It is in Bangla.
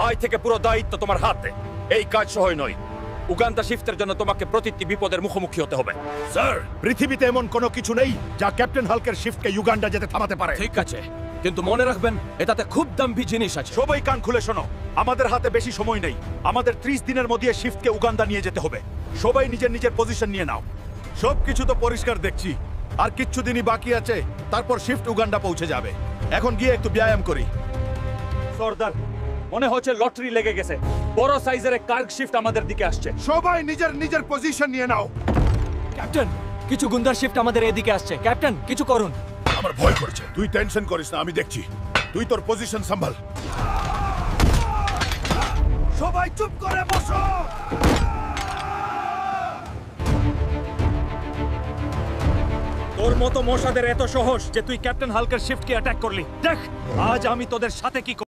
আজ থেকে পুরো দায়িত্ব তোমার হাতে। এই কাজ সহজ নয়। উগান্ডা শিফটের জন্য তোমাকে প্রতিটি বিপদের মুখোমুখি হতে হবে। স্যার, পৃথিবীতে এমন কোনো কিছু নেই যা ক্যাপ্টেন হাল্কের শিফটকে ইউগান্ডা যেতে থামাতে পারে। ঠিক আছে, কিন্তু মনে রাখবেন এটাতে খুব দামি জিনিস আছে। সবাই কান খুলে শোনো, আমাদের হাতে বেশি সময় নেই। আমাদের 30 দিনের মধ্যে শিফটকে উগান্ডা নিয়ে যেতে হবে। সবাই নিজের নিজের পজিশন নিয়ে নাও। সবকিছু তো পরিষ্কার দেখছি, আর কিচ্ছু দিনই বাকি আছে, তারপর শিফট উগান্ডা পৌঁছে যাবে। এখন গিয়ে একটু ব্যায়াম করি। সর্দার, মনে হচ্ছে লটারি লেগে গেছে। বড় সাইজের এক কার্গ শিফট আমাদের দিকে আসছে। সবাই নিজের নিজের পজিশন নিয়ে নাও। ক্যাপ্টেন, কিছু গুন্ডার শিফট আমাদের এদিকে আসছে। ক্যাপ্টেন, কিছু করুন। আমার ভয় করছে। তুই টেনশন করিস না, আমি দেখছি। তুই তোর পজিশন সম্ভাল। সবাই চুপ করে বসো। তোর মতো মশাদের এত সহজ যে তুই ক্যাপ্টেন হাল্কের শিফটকে অ্যাটাক করলি। দেখ আজ আমি তোদের সাথে কি